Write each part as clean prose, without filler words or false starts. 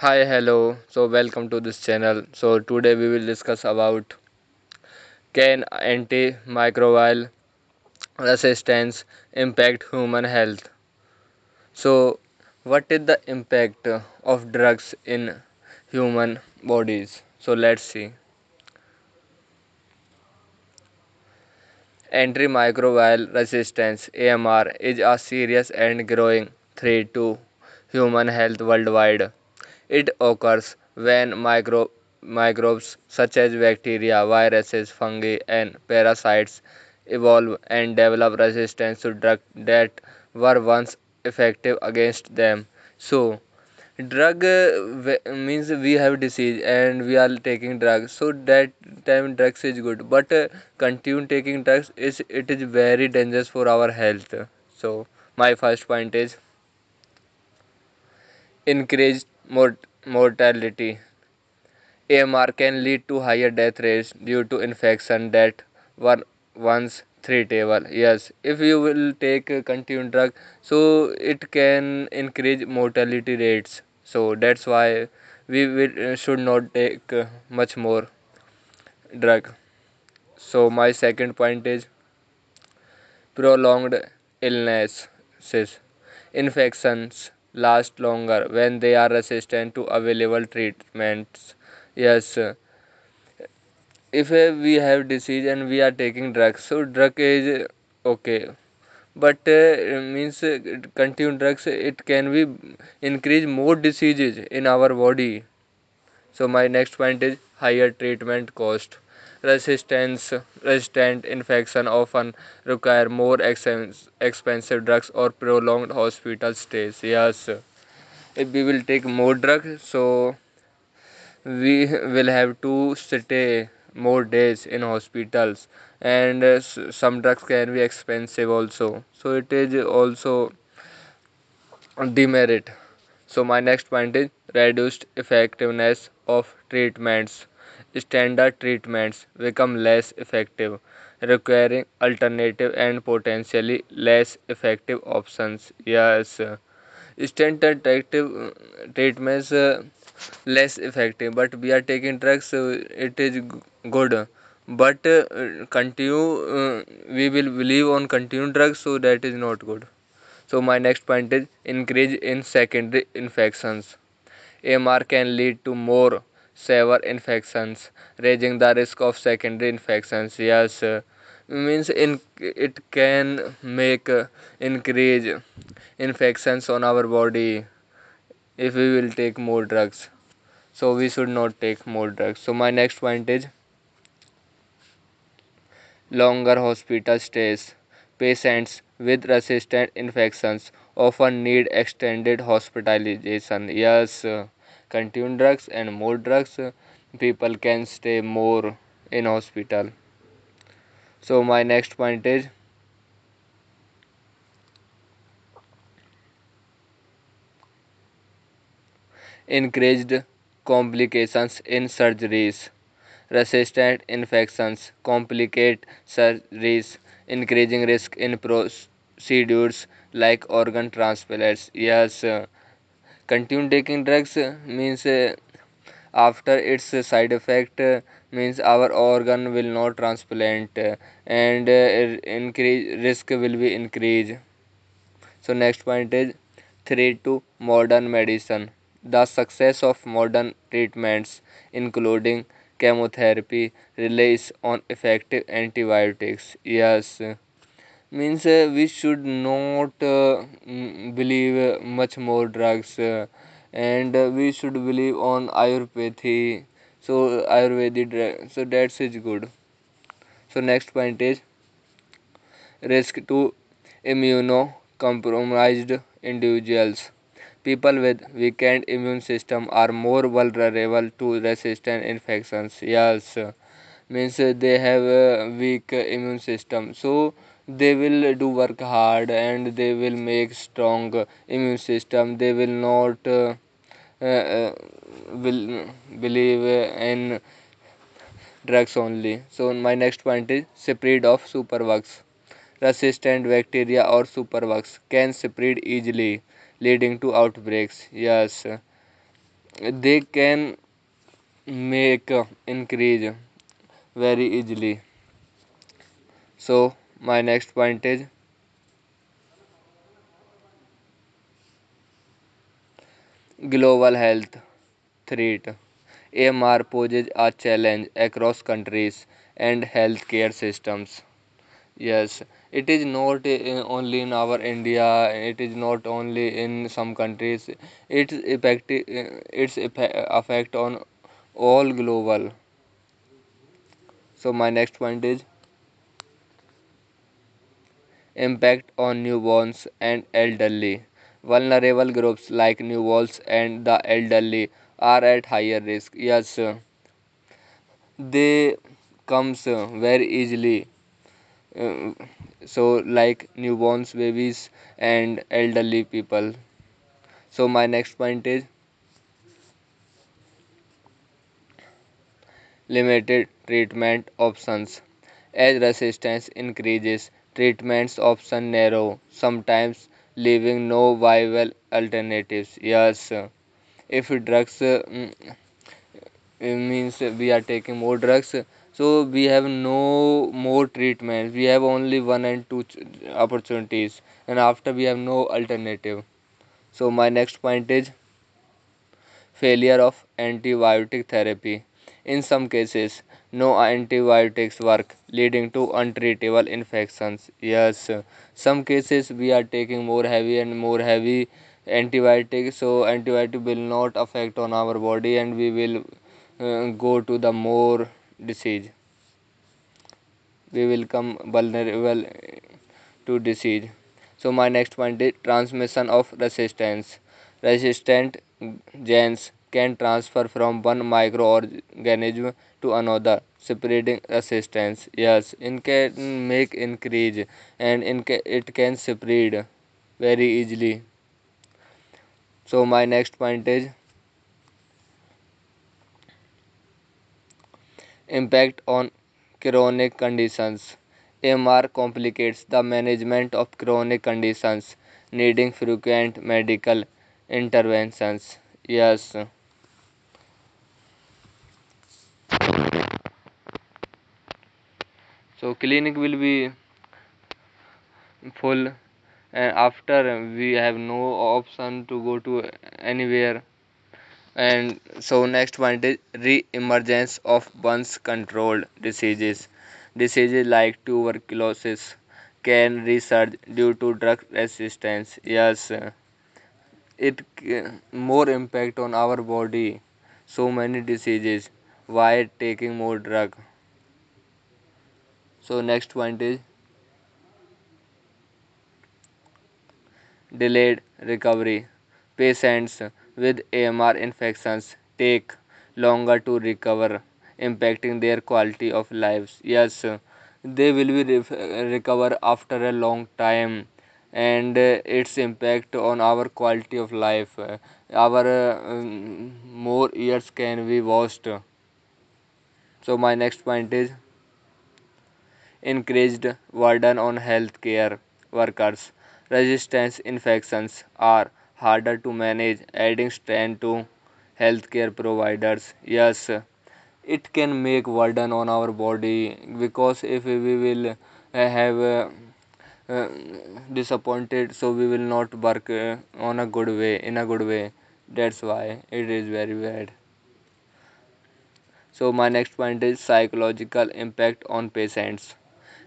Hi, hello. So welcome to this channel. So today we will discuss about can antimicrobial resistance impact human health. So what is the impact of drugs in human bodies? So let's see. Antimicrobial resistance AMR is a serious and growing threat to human health worldwide. It occurs when microbes such as bacteria, viruses, fungi, and parasites evolve and develop resistance to drugs that were once effective against them. So, drug means we have disease and we are taking drugs. So that time drugs is good, but continue taking drugs is it is very dangerous for our health. So my first point is increased mortality. AMR can lead to higher death rates due to infection that were once treatable. Yes, if you will take a continued drug, so it can increase mortality rates. So that's why should not take much more drug. So my second point is prolonged illness. Infections last longer when they are resistant to available treatments. Yes, if we have disease and we are taking drugs, so drug is okay, but means continue drugs it can be increase more diseases in our body. So my next point is higher treatment cost. resistance Resistant infection often require more expensive drugs or prolonged hospital stays. Yes, if we will take more drugs, so we will have to stay more days in hospitals, and some drugs can be expensive also, so it is also demerit. So my next point is reduced effectiveness of treatments. Standard treatments become less effective, requiring alternative and potentially less effective options. Yes, standard treatments less effective, but we are taking drugs, it is good. But continue, we will believe on continue drugs, so that is not good. So my next point is increase in secondary infections. AMR can lead to more severe infections, raising the risk of secondary infections. Yes, means in it can make increase infections on our body if we will take more drugs. So we should not take more drugs. So my next point is longer hospital stays. Patients with resistant infections often need extended hospitalization. Yes, continue drugs and more drugs, people can stay more in hospital. So my next point is increased complications in surgeries. Resistant infections complicate surgeries, increasing risk in procedures like organ transplants. Yes, continue taking drugs means after its side effect means our organ will not transplant, and increase risk will be increased. So next point is threat to modern medicine. The success of modern treatments, including chemotherapy, relies on effective antibiotics. Yes, means we should not believe much more drugs, and we should believe on Ayurvedic. So Ayurvedic drug, so that's is good. So next point is risk to immunocompromised individuals. People with weakened immune system are more vulnerable to resistant infections. Yes, means they have a weak immune system, so they will do work hard and they will make strong immune system. They will not will believe in drugs only. So my next point is spread of superbugs. Resistant bacteria or superbugs can spread easily, leading to outbreaks. Yes, they can make increase very easily. So my next point is global health threat. AMR poses a challenge across countries and healthcare systems. Yes, it is not only in our India. It is not only in some countries. Its effect on all global. So my next point is impact on newborns and elderly. Vulnerable groups like newborns and the elderly are at higher risk. Yes, they comes very easily. Uh, so like newborns, babies, and elderly people. So my next point is limited treatment options. As resistance increases, treatments options narrow, sometimes leaving no viable alternatives. Yes, if drugs it means we are taking more drugs, so we have no more treatments. We have only one and two opportunities, and after we have no alternative. So my next point is failure of antibiotic therapy. In some cases, no antibiotics work, leading to untreatable infections. Yes, some cases we are taking more heavy and more heavy antibiotics, so antibiotic will not affect on our body, and we will go to the more disease. We will come vulnerable to disease. So my next point is transmission of resistance. Resistant genes can transfer from one microorganism to another, spreading resistance. Yes, it can make increase, and it can spread very easily. So my next point is impact on chronic conditions. MR complicates the management of chronic conditions needing frequent medical interventions. Yes, so clinic will be full, and after we have no option to go to anywhere. And so next point is re-emergence of once controlled diseases. Diseases like tuberculosis can resurge due to drug resistance. Yes, more impact on our body. So many diseases. Why taking more drug? So next point is delayed recovery. Patients with AMR infections take longer to recover, impacting their quality of lives. Yes, they will be recover after a long time, and its impact on our quality of life. Our more years can be lost. So my next point is increased burden on healthcare workers. Resistance infections are harder to manage, adding strain to healthcare providers. Yes, it can make burden on our body, because if we will have uh, disappointed, so we will not work on a good way, in a good way. That's why it is very bad. So my next point is psychological impact on patients.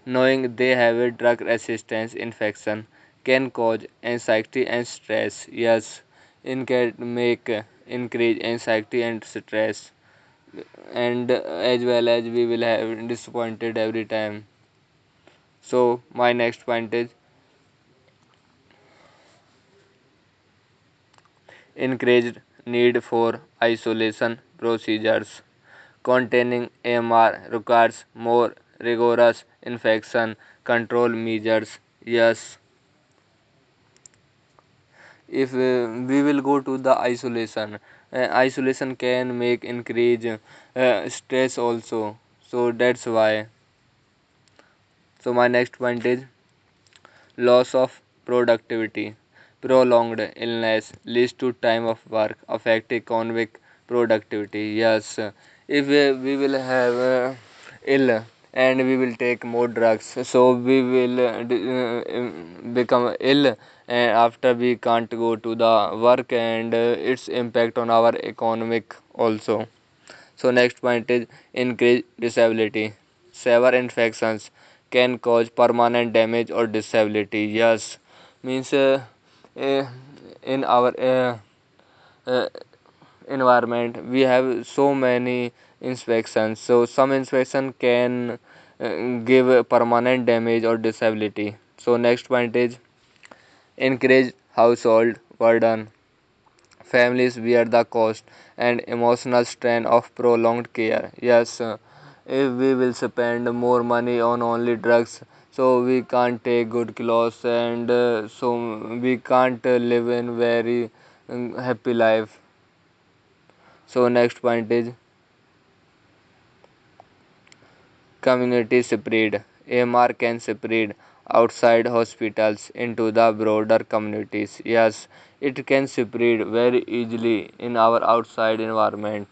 Knowing they have a drug resistance infection can cause anxiety and stress. Yes, it can make increase anxiety and stress, and as well as we will have disappointed every time. So my next point is increased need for isolation procedures. Containing AMR requires more rigorous infection control measures. Yes, if we will go to the isolation, isolation can make increase stress also. So that's why. So my next point is loss of productivity. Prolonged illness leads to time of work, affect economic productivity. Yes, if we will have ill and we will take more drugs, so we will become ill, and after we can't go to the work, and its impact on our economic also. So next point is increased disability. Severe infections can cause permanent damage or disability. Yes, means uh, in our uh, environment we have so many inspections. So some inspection can give a permanent damage or disability. So next point is increased household burden. Families bear the cost and emotional strain of prolonged care. Yes, if we will spend more money on only drugs, so we can't take good clothes, and so we can't live in very happy life. So next point is community spread. AMR can spread outside hospitals into the broader communities. Yes, it can spread very easily in our outside environment.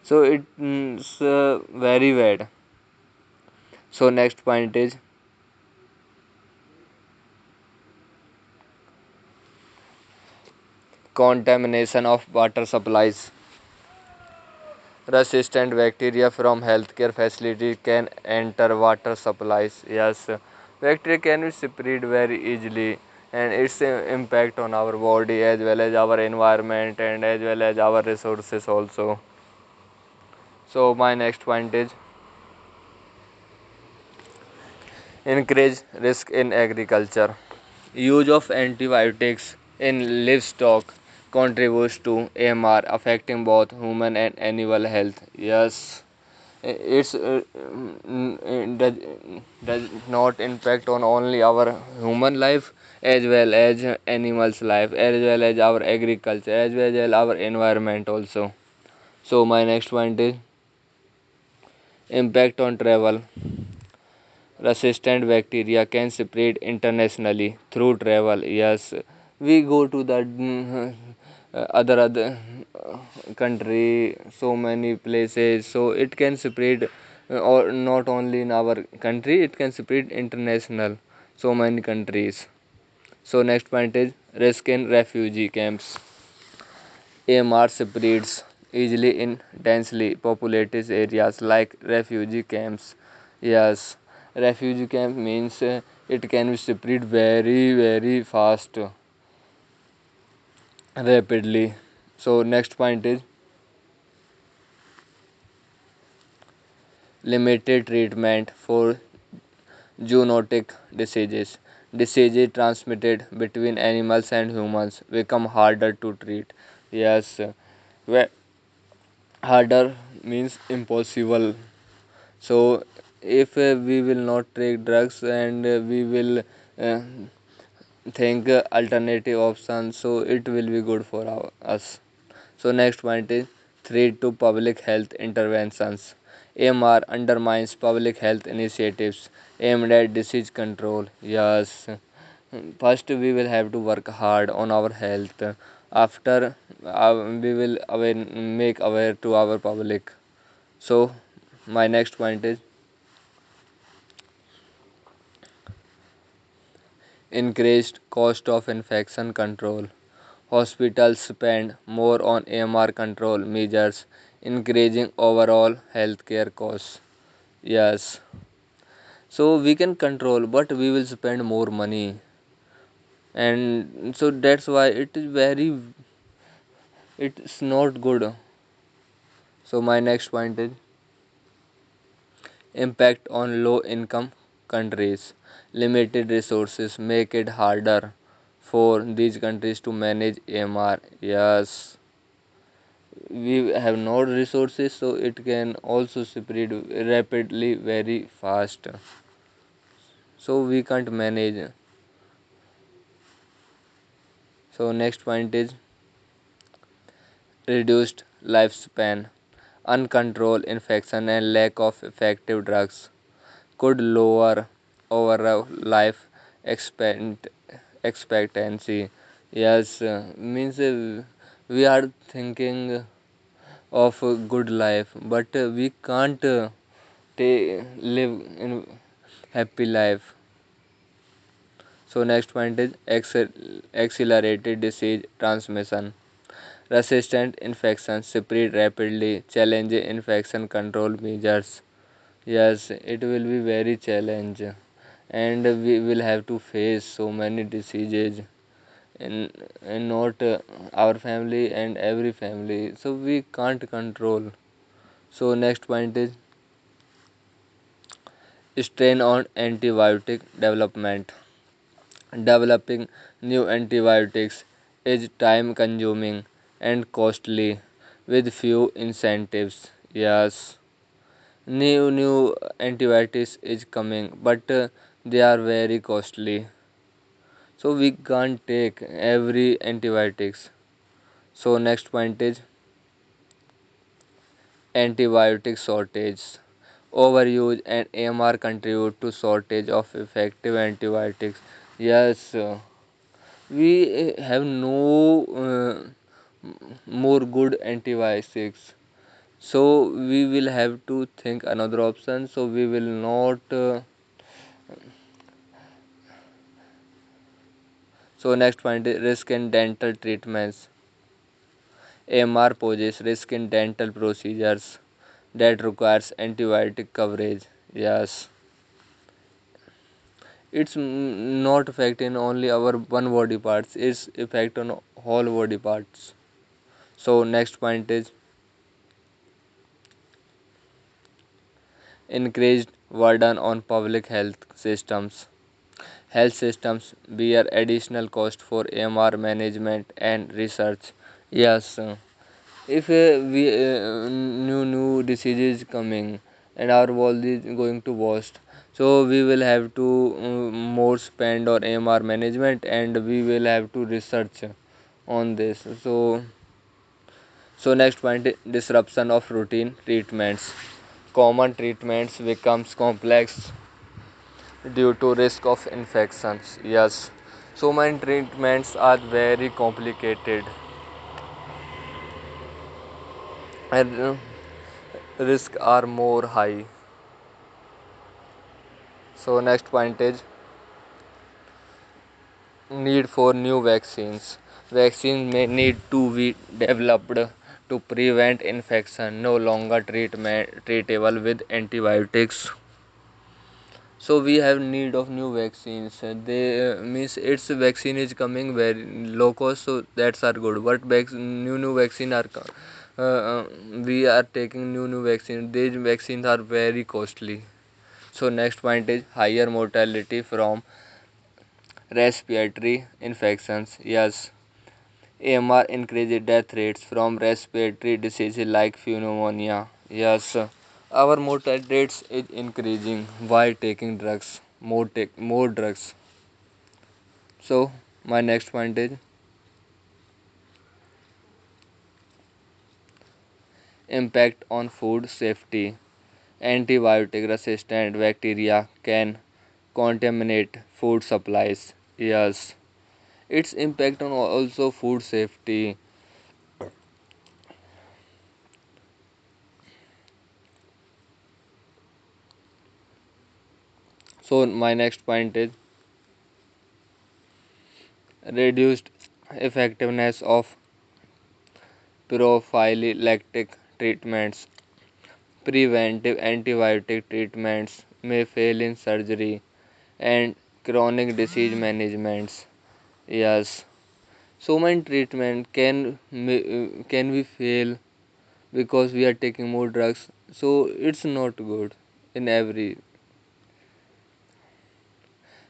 So it's very bad. So next point is contamination of water supplies. Resistant bacteria from healthcare facilities can enter water supplies. Yes, bacteria can be spread very easily, and its impact on our body as well as our environment and as well as our resources also. So my next point is increased risk in agriculture. Use of antibiotics in livestock contributes to AMR affecting both human and animal health. Yes, it's does not impact on only our human life as well as animals life, as well as our agriculture, as well as our environment also. So my next point is impact on travel. Resistant bacteria can spread internationally through travel. Yes, we go to the other country, so many places, so it can spread, or not only in our country, it can spread international, so many countries. So next point is risk in refugee camps. AMR spreads easily in densely populated areas like refugee camps. Yes, refugee camp means it can be spread very fast, rapidly. So next point is limited treatment for zoonotic diseases. Diseases transmitted between animals and humans become harder to treat. Yes, where harder means impossible. So if we will not take drugs, and we will uh, think alternative options, so it will be good for us. So next point is threat to public health interventions. AMR undermines public health initiatives aimed at disease control. Yes, first we will have to work hard on our health. After we will make aware to our public. So my next point is increased cost of infection control. Hospitals spend more on AMR control measures, increasing overall healthcare costs. Yes, so we can control, but we will spend more money, and so that's why it is very, it's not good. So my next point is impact on low income countries. Limited resources make it harder for these countries to manage AMR. Yes, we have no resources, so it can also spread rapidly very fast, so we can't manage. So next point is reduced lifespan. Uncontrolled infection and lack of effective drugs could lower overall life expect expectancy. Yes, means We are thinking of a good life, but we can't live in happy life. So next point is accelerated disease transmission. Resistant infections spread rapidly, challenging infection control measures. Yes, it will be very challenge, and we will have to face so many diseases in not our family and every family. So we can't control. So next point is strain on antibiotic development. Developing new antibiotics is time consuming and costly with few incentives. Yes, new antibiotics is coming, but they are very costly. So we can't take every antibiotics. So next point is antibiotic shortage. Overuse and AMR contribute to shortage of effective antibiotics. Yes, we have no more good antibiotics. So we will have to think another option. So we will not. So next point is risk in dental treatments. AMR poses risk in dental procedures that requires antibiotic coverage. Yes, it's not effect in only our one body parts. It's effect on whole body parts. So next point is increased burden on public health systems. Health systems bear additional cost for AMR management and research. Yes, if new diseases coming and our world is going to worst, so we will have to more spend on AMR management and we will have to research on this. So next point disruption of routine treatments. Common treatments becomes complex due to risk of infections. Yes, so many treatments are very complicated and risk are more high. So next point is need for new vaccines. Vaccines may need to be developed to prevent infection, no longer treatable with antibiotics. So we have need of new vaccines. They means its vaccine is coming very low cost, so that's are good. But new vaccine are we are taking new vaccine. These vaccines are very costly. So next point is higher mortality from respiratory infections. Yes, AMR increases death rates from respiratory diseases like pneumonia. Yes, our mortality rates is increasing while taking drugs. More drugs. So my next point is impact on food safety. Antibiotic resistant bacteria can contaminate food supplies. Yes, its impact on also food safety. So my next point is reduced effectiveness of prophylactic treatments. Preventive antibiotic treatments may fail in surgery and chronic disease managements. Yes, so many treatment can we fail because we are taking more drugs. So it's not good in every.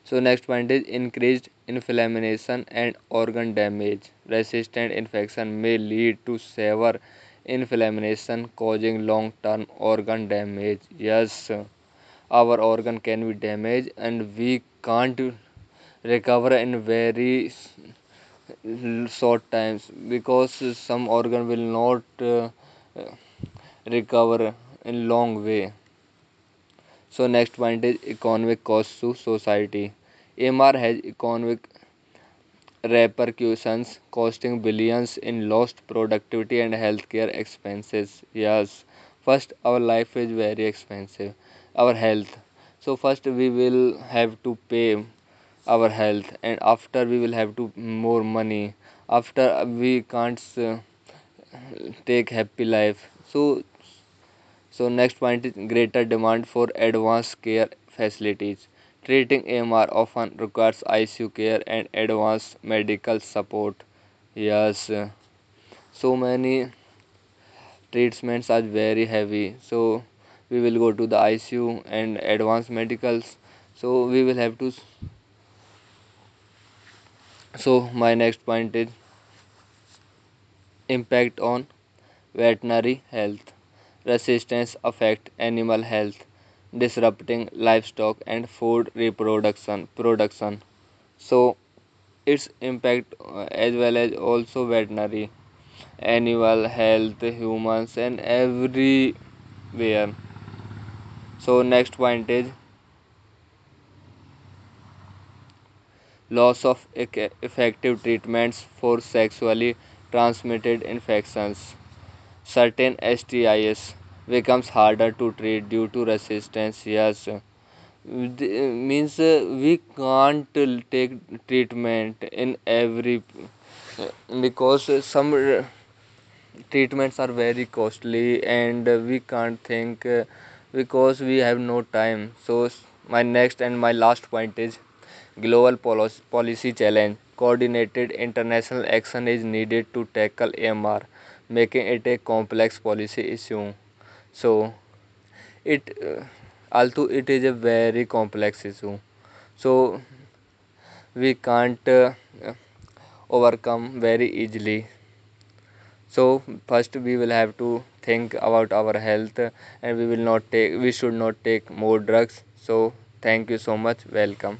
So next point is increased inflammation and organ damage. Resistant infection may lead to severe inflammation causing long-term organ damage. Yes, our organ can be damaged and we can't recover in very short times because some organ will not recover in long way. So next point is economic cost to society. MR has economic repercussions costing billions in lost productivity and healthcare expenses. Yes, first, our life is very expensive, our health. So, first, we will have to pay our health, and after, we will have to more money. After, we can't take happy life. So next point is greater demand for advanced care facilities. Treating AMR often requires ICU care and advanced medical support. Yes, so many treatments are very heavy. So we will go to the ICU and advanced medicals. So we will have to. So my next point is impact on veterinary health. Resistance affect animal health, disrupting livestock and food reproduction production. So its impact as well as also veterinary, animal health, humans and everywhere. So next point is loss of effective treatments for sexually transmitted infections. Certain STIs becomes harder to treat due to resistance. Yes, means we can't take treatment in every because some treatments are very costly and we can't think because we have no time. So my next and my last point is global policy challenge. Coordinated international action is needed to tackle AMR, making it a complex policy issue. So it although it is a very complex issue, so we can't overcome very easily. So first we will have to think about our health and we should not take more drugs. So thank you so much. Welcome.